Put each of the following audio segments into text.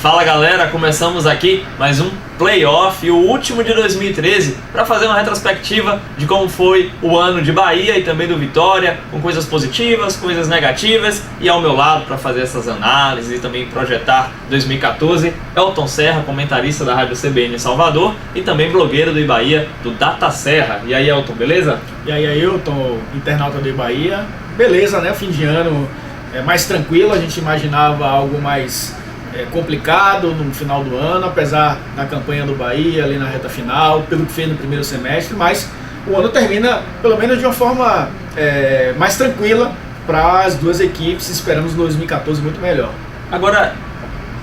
Fala galera, começamos aqui mais um playoff, o último de 2013, para fazer uma retrospectiva de como foi o ano de Bahia e também do Vitória, com coisas positivas, coisas negativas, e ao meu lado para fazer essas análises e também projetar 2014, Elton Serra, comentarista da Rádio CBN em Salvador e também blogueiro do Bahia, do Data Serra. E aí Elton, beleza? E aí Elton, internauta do Bahia, beleza, né? Fim de ano mais tranquilo, a gente imaginava algo mais complicado no final do ano, apesar da campanha do Bahia ali na reta final, pelo que fez no primeiro semestre, mas o ano termina pelo menos de uma forma mais tranquila para as duas equipes. Esperamos 2014 muito melhor. Agora,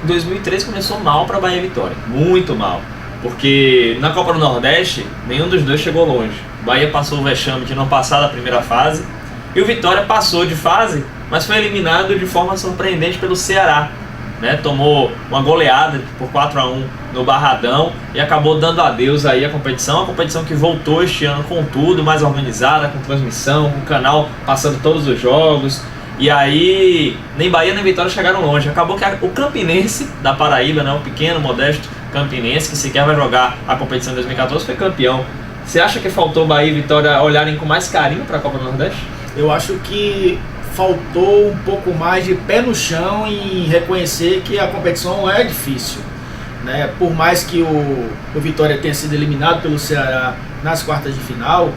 2013 começou mal para Bahia e Vitória, muito mal, porque na Copa do Nordeste nenhum dos dois chegou longe. O Bahia passou o vexame de não passar da primeira fase e o Vitória passou de fase, mas foi eliminado de forma surpreendente pelo Ceará. Tomou uma goleada por 4-1 no Barradão e acabou dando adeus aí à competição. A competição que voltou este ano com tudo, mais organizada, com transmissão, com o canal passando todos os jogos. E aí nem Bahia nem Vitória chegaram longe. Acabou que o Campinense da Paraíba, o pequeno, modesto Campinense, que sequer vai jogar a competição em 2014, foi campeão. Você acha que faltou Bahia e Vitória olharem com mais carinho para a Copa do Nordeste? Eu acho que faltou um pouco mais de pé no chão em reconhecer que a competição é difícil, né? Por mais que o Vitória tenha sido eliminado pelo Ceará nas quartas de final,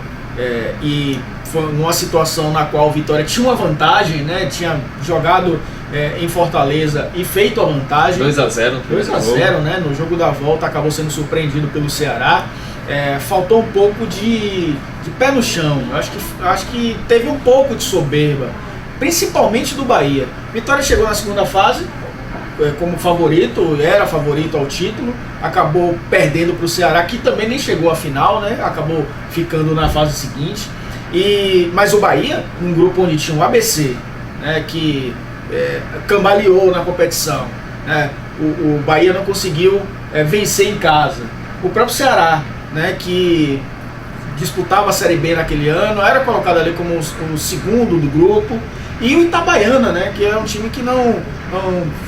e foi numa situação na qual o Vitória tinha uma vantagem, né? Tinha jogado em Fortaleza e feito a vantagem 2-0, né? No jogo da volta acabou sendo surpreendido pelo Ceará. Faltou um pouco de pé no chão. Eu acho que teve um pouco de soberba, principalmente do Bahia. Vitória chegou na segunda fase como favorito, era favorito ao título, acabou perdendo para o Ceará, que também nem chegou à final, né? Acabou ficando na fase seguinte. Mas o Bahia, um grupo onde tinha o ABC, né, que cambaleou na competição, né? O Bahia não conseguiu vencer em casa. O próprio Ceará, né, que disputava a Série B naquele ano, era colocado ali como o segundo do grupo. E o Itabaiana, né, que é um time que não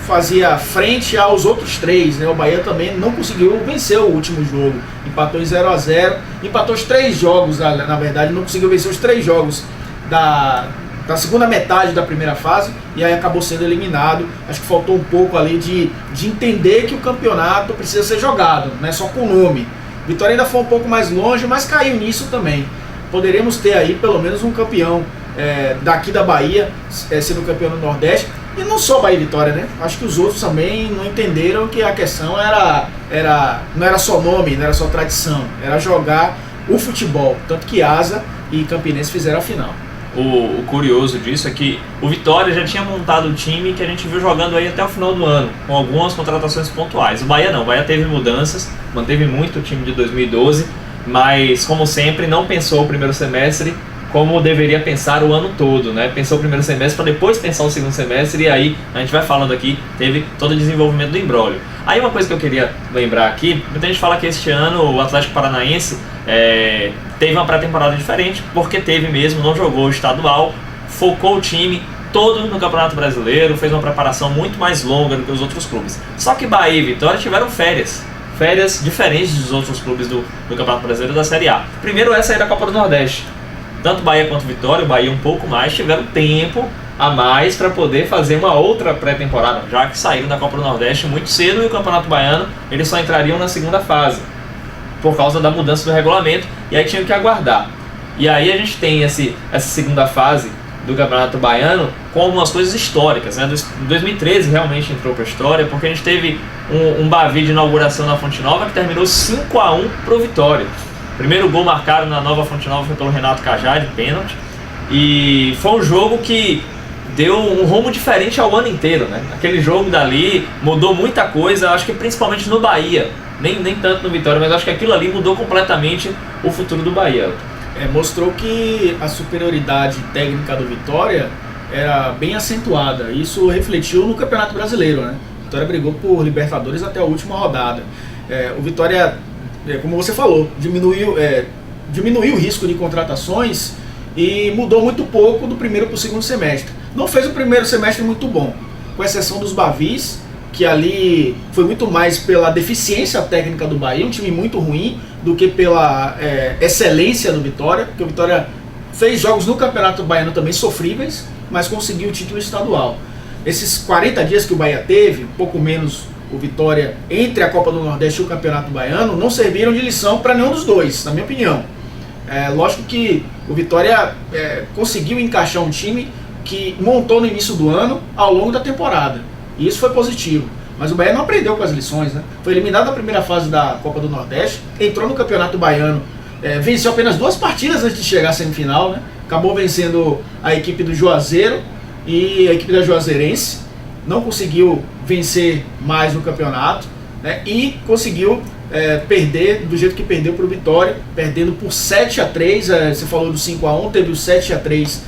fazia frente aos outros três, né? O Bahia também não conseguiu vencer o último jogo, empatou em 0-0, empatou os 3 jogos, na verdade não conseguiu vencer os 3 jogos da segunda metade da primeira fase, e aí acabou sendo eliminado. Acho que faltou um pouco ali de entender que o campeonato precisa ser jogado, não é só com nome. Vitória ainda foi um pouco mais longe, mas caiu nisso também. Poderíamos ter aí pelo menos um campeão daqui da Bahia sendo campeão do Nordeste, e não só Bahia e Vitória, né? Acho que os outros também não entenderam que a questão não era só nome, não era só tradição, era jogar o futebol, tanto que Asa e Campinense fizeram a final. O curioso disso é que o Vitória já tinha montado o time que a gente viu jogando aí até o final do ano, com algumas contratações pontuais. O Bahia não, o Bahia teve mudanças, manteve muito o time de 2012, mas como sempre não pensou o primeiro semestre como deveria pensar o ano todo, né? Pensou o primeiro semestre para depois pensar o segundo semestre, e aí a gente vai falando aqui, teve todo o desenvolvimento do imbróglio. Aí uma coisa que eu queria lembrar aqui, muita gente fala que este ano o Atlético Paranaense teve uma pré-temporada diferente, porque teve mesmo, não jogou o estadual, focou o time todo no Campeonato Brasileiro, fez uma preparação muito mais longa do que os outros clubes. Só que Bahia e Vitória tiveram férias diferentes dos outros clubes do Campeonato Brasileiro da Série A. Primeiro, essa aí da Copa do Nordeste. Tanto Bahia quanto Vitória, o Bahia um pouco mais, tiveram tempo a mais para poder fazer uma outra pré-temporada, já que saíram da Copa do Nordeste muito cedo, e o Campeonato Baiano eles só entrariam na segunda fase, por causa da mudança do regulamento, e aí tinham que aguardar. E aí a gente tem essa segunda fase do Campeonato Baiano com algumas coisas históricas, né? 2013 realmente entrou para a história, porque a gente teve um Bavi de inauguração na Fonte Nova que terminou 5-1 pro Vitória. O primeiro gol marcado na nova Fonte Nova foi pelo Renato Cajá, de pênalti, e foi um jogo que deu um rumo diferente ao ano inteiro, né? Aquele jogo dali mudou muita coisa, acho que principalmente no Bahia, nem tanto no Vitória, mas acho que aquilo ali mudou completamente o futuro do Bahia. Mostrou que a superioridade técnica do Vitória era bem acentuada. Isso refletiu no Campeonato Brasileiro, né? O Vitória brigou por Libertadores até a última rodada. O Vitória, como você falou, diminuiu o risco de contratações e mudou muito pouco do primeiro para o segundo semestre. Não fez o primeiro semestre muito bom, com exceção dos Bavis, que ali foi muito mais pela deficiência técnica do Bahia, um time muito ruim, do que pela excelência do Vitória, porque o Vitória fez jogos no Campeonato Baiano também sofríveis, mas conseguiu o título estadual. Esses 40 dias que o Bahia teve, um pouco menos o Vitória, entre a Copa do Nordeste e o Campeonato Baiano, não serviram de lição para nenhum dos dois, na minha opinião. Lógico que o Vitória conseguiu encaixar um time que montou no início do ano ao longo da temporada. E isso foi positivo. Mas o Bahia não aprendeu com as lições, né? Foi eliminado na primeira fase da Copa do Nordeste, entrou no Campeonato Baiano, venceu apenas 2 partidas antes de chegar à semifinal, né? Acabou vencendo a equipe do Juazeiro e a equipe da Juazeirense. Não conseguiu vencer mais no campeonato, né? E conseguiu perder do jeito que perdeu para o Vitória, perdendo por 7-3. Você falou do 5-1, teve o 7-3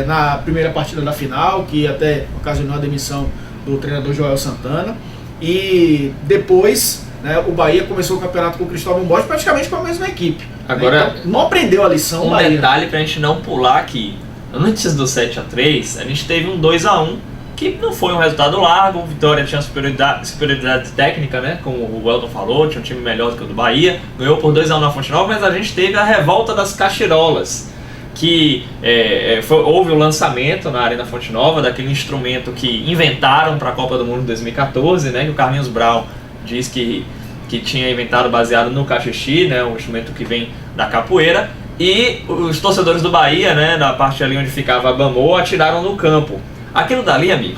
na primeira partida da final, que até ocasionou a demissão do treinador Joel Santana. E depois, né, o Bahia começou o campeonato com o Cristóvão Borges praticamente com a mesma equipe. Agora, né? Então, não aprendeu a lição. Um detalhe pra gente não pular aqui: antes do 7-3, a gente teve um 2-1, que não foi um resultado largo. O Vitória tinha superioridade técnica, né? Como o Welton falou, tinha um time melhor do que o do Bahia, ganhou por 2-1 na Fonte Nova, mas a gente teve a revolta das cachirolas, que houve o lançamento na Arena Fonte Nova daquele instrumento que inventaram para a Copa do Mundo de 2014, né? Que o Carlinhos Brown diz que tinha inventado baseado no cachixi, né? Um instrumento que vem da capoeira. E os torcedores do Bahia, né? Da parte ali onde ficava a Bamô, atiraram no campo. Aquilo dali, amigo,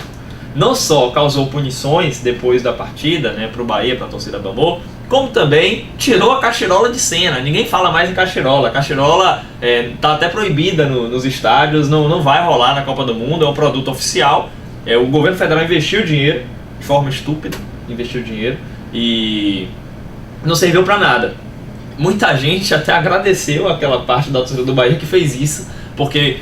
não só causou punições depois da partida, né, para o Bahia, para a torcida do Amor, como também tirou a cachirola de cena. Ninguém fala mais em cachirola. A cachirola está até proibida nos estádios, não vai rolar na Copa do Mundo, é um produto oficial. O governo federal investiu dinheiro, de forma estúpida, investiu dinheiro, e não serviu para nada. Muita gente até agradeceu aquela parte da torcida do Bahia que fez isso, porque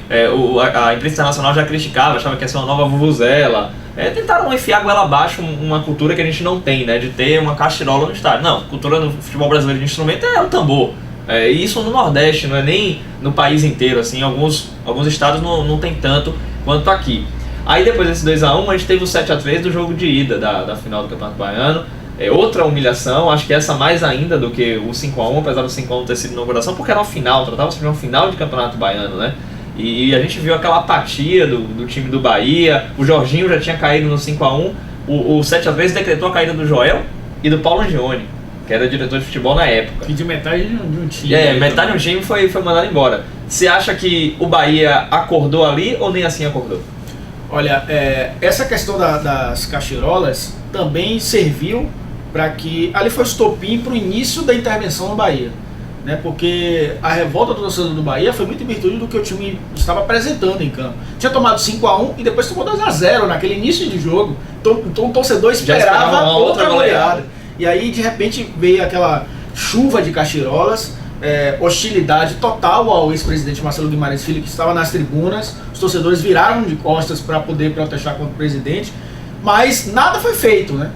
a imprensa internacional já criticava, achava que ia ser uma nova vuvuzela. Tentaram enfiar a goela abaixo uma cultura que a gente não tem, né, de ter uma cachirola no estádio. Não, cultura no futebol brasileiro de instrumento é o tambor. E isso no Nordeste, não é nem no país inteiro, assim, alguns estados não tem tanto quanto aqui. Aí depois desse 2-1, a gente teve o 7-3 do jogo de ida da final do Campeonato Baiano. Outra humilhação, acho que essa mais ainda do que o 5-1, apesar do 5-1 ter sido inauguração, porque era uma final, tratava-se de uma final de Campeonato Baiano, né? E a gente viu aquela apatia do time do Bahia. O Jorginho já tinha caído no 5-1. O 7-3 decretou a caída do Joel e do Paulo Angione, que era diretor de futebol na época. Pediu metade de um time. Metade de um time foi mandado embora. Você acha que o Bahia acordou ali ou nem assim acordou? Olha, essa questão das cachirolas também serviu para que ali foi estopim para o início da intervenção no Bahia, né? Porque a revolta do torcedor do Bahia foi muito em virtude do que o time estava apresentando em campo. Tinha tomado 5-1 e depois tomou 2-0 naquele início de jogo. Então o torcedor esperava outra goleada. E aí de repente veio aquela chuva de cachirolas, hostilidade total ao ex-presidente Marcelo Guimarães Filho, que estava nas tribunas. Os torcedores viraram de costas para poder protestar contra o presidente, mas nada foi feito, né?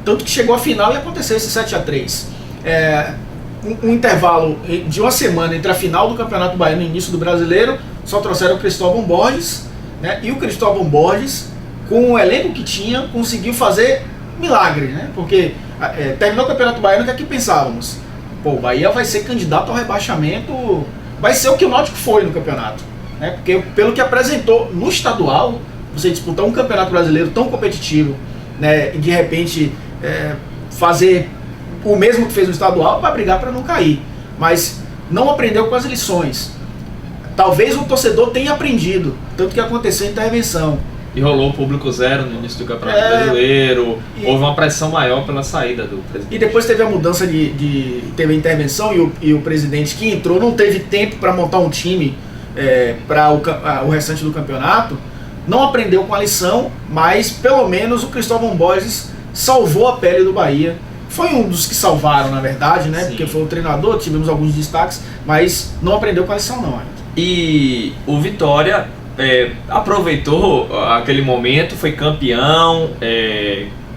Tanto que chegou a final e aconteceu esse 7-3. Um intervalo de uma semana entre a final do Campeonato Baiano e o início do Brasileiro, só trouxeram o Cristóvão Borges, né? E o Cristóvão Borges, com o elenco que tinha, conseguiu fazer milagre, né? Porque terminou o Campeonato Baiano, o que é que pensávamos? Pô, o Bahia vai ser candidato ao rebaixamento, vai ser o que o Náutico foi no campeonato, né? Porque pelo que apresentou no estadual, você disputar um campeonato brasileiro tão competitivo, né? E de repente fazer o mesmo que fez no estadual para brigar para não cair, mas não aprendeu com as lições. Talvez o torcedor tenha aprendido, tanto que aconteceu a intervenção. E rolou público zero no início do Campeonato Brasileiro, houve uma pressão maior pela saída do presidente. E depois teve a mudança teve a intervenção e o presidente que entrou não teve tempo para montar um time para o restante do campeonato, não aprendeu com a lição, mas pelo menos o Cristóvão Borges salvou a pele do Bahia. Foi um dos que salvaram, na verdade, né? Sim. Porque foi o treinador, tivemos alguns destaques, mas não aprendeu com a lição não. E o Vitória aproveitou aquele momento, foi campeão,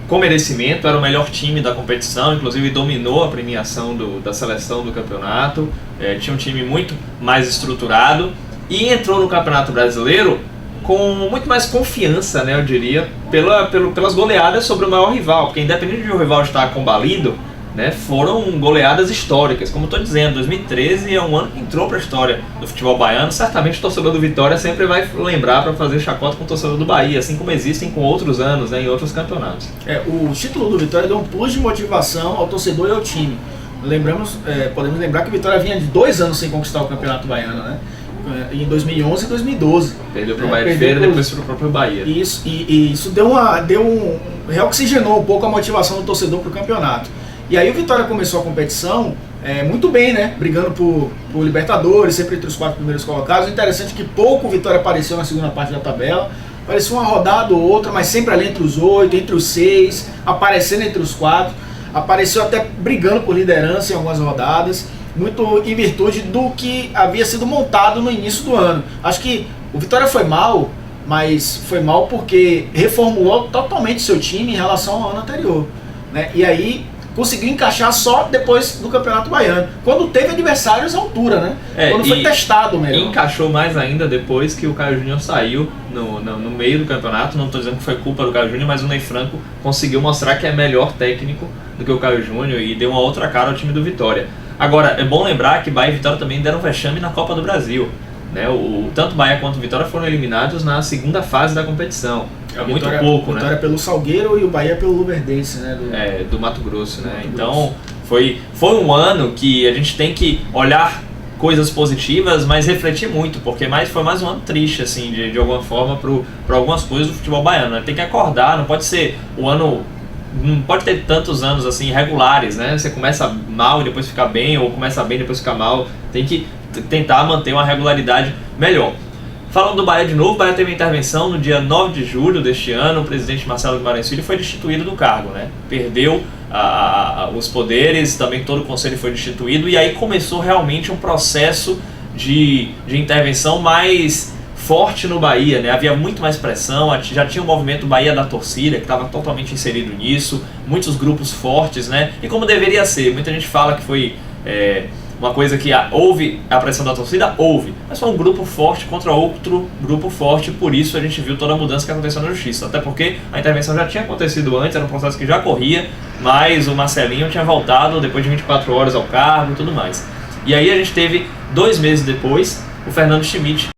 com merecimento, era o melhor time da competição, inclusive dominou a premiação da seleção do campeonato, tinha um time muito mais estruturado e entrou no Campeonato Brasileiro com muito mais confiança, né, eu diria, pelas goleadas sobre o maior rival, porque independente de o rival estar combalido, né, foram goleadas históricas. Como eu estou dizendo, 2013 é um ano que entrou para a história do futebol baiano. Certamente o torcedor do Vitória sempre vai lembrar para fazer chacota com o torcedor do Bahia, assim como existem com outros anos, né, em outros campeonatos. O título do Vitória deu um plus de motivação ao torcedor e ao time. Podemos lembrar que o Vitória vinha de 2 anos sem conquistar o Campeonato Baiano, né? Em 2011 e 2012. Perdeu para o Bahia de Feira e depois para o próprio Bahia. Isso, e isso reoxigenou um pouco a motivação do torcedor para o campeonato. E aí o Vitória começou a competição muito bem, né? Brigando por Libertadores, sempre entre os 4 primeiros colocados. Interessante que pouco o Vitória apareceu na segunda parte da tabela. Apareceu uma rodada ou outra, mas sempre ali entre os 8, entre os 6, aparecendo entre os 4. Apareceu até brigando por liderança em algumas rodadas, muito em virtude do que havia sido montado no início do ano. Acho que o Vitória foi mal, mas foi mal porque reformulou totalmente seu time em relação ao ano anterior, né? E aí conseguiu encaixar só depois do Campeonato Baiano, quando teve adversários à altura, né? Quando foi testado mesmo. Encaixou mais ainda depois que o Caio Júnior saiu no meio do campeonato. Não estou dizendo que foi culpa do Caio Júnior, mas o Ney Franco conseguiu mostrar que é melhor técnico do que o Caio Júnior e deu uma outra cara ao time do Vitória. Agora, é bom lembrar que Bahia e Vitória também deram vexame na Copa do Brasil, né? Tanto Bahia quanto Vitória foram eliminados na segunda fase da competição. É muito pouco, né? Vitória pelo Salgueiro e o Bahia pelo Luverdense, né? Do Mato Grosso, né? Então, foi um ano que a gente tem que olhar coisas positivas, mas refletir muito, porque foi mais um ano triste, assim, de alguma forma, para algumas coisas do futebol baiano, né? Tem que acordar, não pode ser o ano... Não pode ter tantos anos assim irregulares, né? Você começa mal e depois fica bem, ou começa bem e depois fica mal. Tem que tentar manter uma regularidade melhor. Falando do Bahia de novo, o Bahia teve intervenção no dia 9 de julho deste ano. O presidente Marcelo Guimarães Filho foi destituído do cargo, né? Perdeu os poderes, também todo o conselho foi destituído, e aí começou realmente um processo de intervenção mais forte no Bahia, né? Havia muito mais pressão, já tinha o movimento Bahia da Torcida, que estava totalmente inserido nisso, muitos grupos fortes, né? E como deveria ser, muita gente fala que foi uma coisa que houve a pressão da torcida, mas foi um grupo forte contra outro grupo forte, por isso a gente viu toda a mudança que aconteceu na justiça, até porque a intervenção já tinha acontecido antes, era um processo que já corria, mas o Marcelinho tinha voltado depois de 24 horas ao cargo e tudo mais. E aí a gente teve, 2 meses depois, o Fernando Schmidt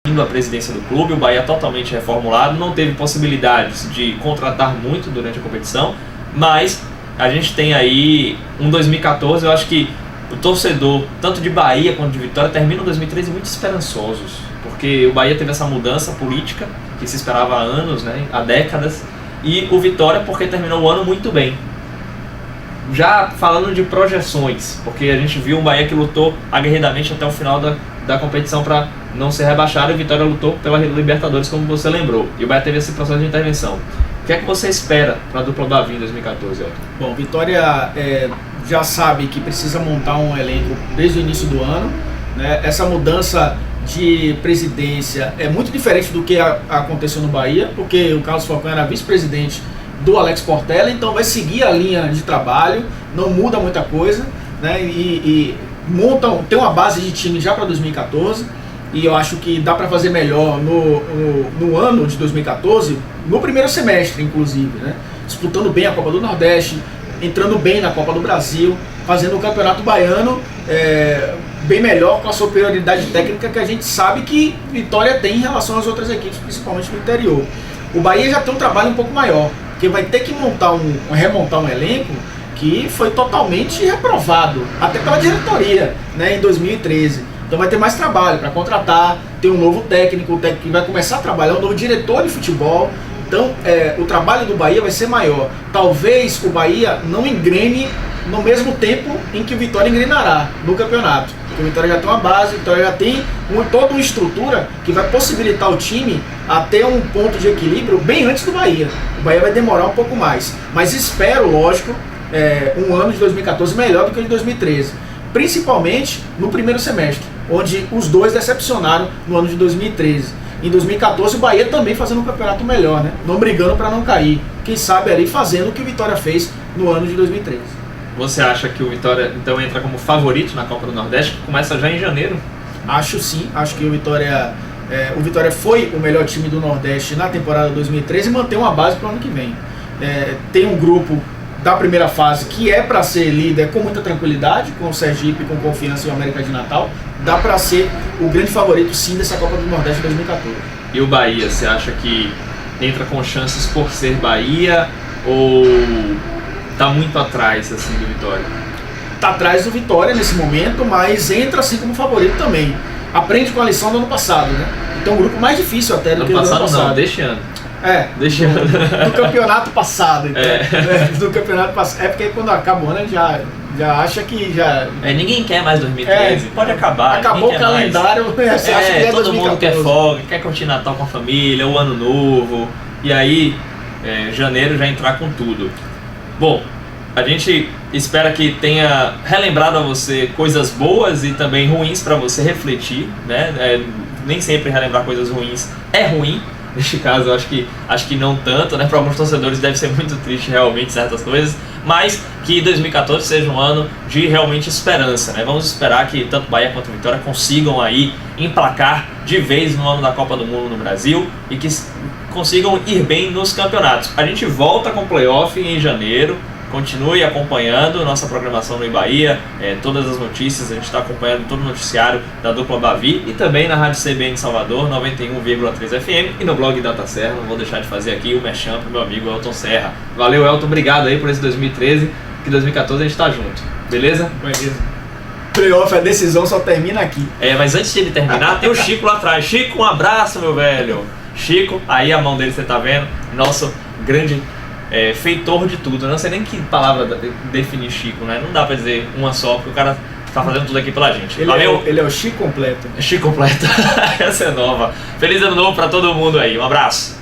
indo à presidência do clube, o Bahia totalmente reformulado, não teve possibilidades de contratar muito durante a competição, mas a gente tem aí um 2014, eu acho que o torcedor, tanto de Bahia quanto de Vitória, termina o 2013 muito esperançosos, porque o Bahia teve essa mudança política que se esperava há anos, né, há décadas, e o Vitória porque terminou o ano muito bem. Já falando de projeções, porque a gente viu um Bahia que lutou aguerridamente até o final da competição para não ser rebaixado, e o Vitória lutou pela Libertadores, como você lembrou, e o Bahia teve esse processo de intervenção. O que é que você espera para a dupla Bavi em 2014, Elton? Bom, Vitória já sabe que precisa montar um elenco desde o início do ano, né? Essa mudança de presidência é muito diferente do que aconteceu no Bahia, porque o Carlos Falcão era vice-presidente do Alex Portela, então vai seguir a linha de trabalho, não muda muita coisa, né? E tem uma base de time já para 2014, e eu acho que dá para fazer melhor no ano de 2014, no primeiro semestre, inclusive, né? Disputando bem a Copa do Nordeste, entrando bem na Copa do Brasil, fazendo o Campeonato Baiano bem melhor, com a superioridade técnica que a gente sabe que Vitória tem em relação às outras equipes, principalmente no interior. O Bahia já tem um trabalho um pouco maior, porque vai ter que remontar um elenco que foi totalmente reprovado, até pela diretoria, né, em 2013. Então vai ter mais trabalho para contratar, ter um novo técnico, o técnico que vai começar a trabalhar, um novo diretor de futebol. Então o trabalho do Bahia vai ser maior. Talvez o Bahia não engrene no mesmo tempo em que o Vitória engrenará no campeonato. Porque o Vitória já tem uma base, o Vitória já tem toda uma estrutura que vai possibilitar o time a ter um ponto de equilíbrio bem antes do Bahia. O Bahia vai demorar um pouco mais. Mas espero, lógico, um ano de 2014 melhor do que o de 2013. Principalmente no primeiro semestre, onde os dois decepcionaram no ano de 2013. Em 2014 o Bahia também fazendo um campeonato melhor, né? Não brigando para não cair. Quem sabe ali fazendo o que o Vitória fez no ano de 2013. Você acha que o Vitória então entra como favorito na Copa do Nordeste, que começa já em janeiro? Acho sim, acho que o Vitória O Vitória foi o melhor time do Nordeste na temporada 2013 e mantém uma base para o ano que vem. Tem um grupo da primeira fase que é para ser líder com muita tranquilidade, com o Sergipe, com confiança e o América de Natal. Dá para ser o grande favorito sim dessa Copa do Nordeste 2014. E o Bahia, você acha que entra com chances por ser Bahia ou tá muito atrás assim do Vitória? Tá atrás do Vitória nesse momento, mas entra assim como favorito também. Aprende com a lição do ano passado, né? Então um grupo mais difícil até do que o do ano passado. Não, deste ano. Deste ano. Do campeonato passado, então. Do campeonato passado. É porque quando acaba o ano já acha que já... ninguém quer mais 2013, pode acabar. Acabou o calendário, você acha que é todo 2014. mundo quer folga, quer curtir Natal com a família, o Ano Novo, e aí janeiro já entrar com tudo. Bom, a gente espera que tenha relembrado a você coisas boas e também ruins para você refletir, né? Nem sempre relembrar coisas ruins é ruim. Neste caso, eu acho que não tanto, né? Para alguns torcedores deve ser muito triste realmente certas coisas, mas que 2014 seja um ano de realmente esperança, né? Vamos esperar que tanto Bahia quanto Vitória consigam aí emplacar de vez no ano da Copa do Mundo no Brasil e que consigam ir bem nos campeonatos. A gente volta com o playoff em janeiro. Continue acompanhando nossa programação no Bahia, todas as notícias, a gente está acompanhando todo o noticiário da dupla Bavi e também na Rádio CBN de Salvador, 91,3 FM e no blog Data Serra. Não vou deixar de fazer aqui o merchan pro meu amigo Elton Serra. Valeu, Elton, obrigado aí por esse 2013, que 2014 a gente tá junto, beleza? Beleza. Playoff, a decisão só termina aqui. Mas antes de ele terminar, tem o Chico lá atrás. Chico, um abraço, meu velho. Chico, aí a mão dele você tá vendo, nosso grande... feitor de tudo, não sei nem que palavra definir Chico, né? Não dá pra dizer uma só, porque o cara tá fazendo tudo aqui pela gente. Valeu! Ele é o Chico completo. Chico completo, essa é nova. Feliz ano novo pra todo mundo aí, um abraço!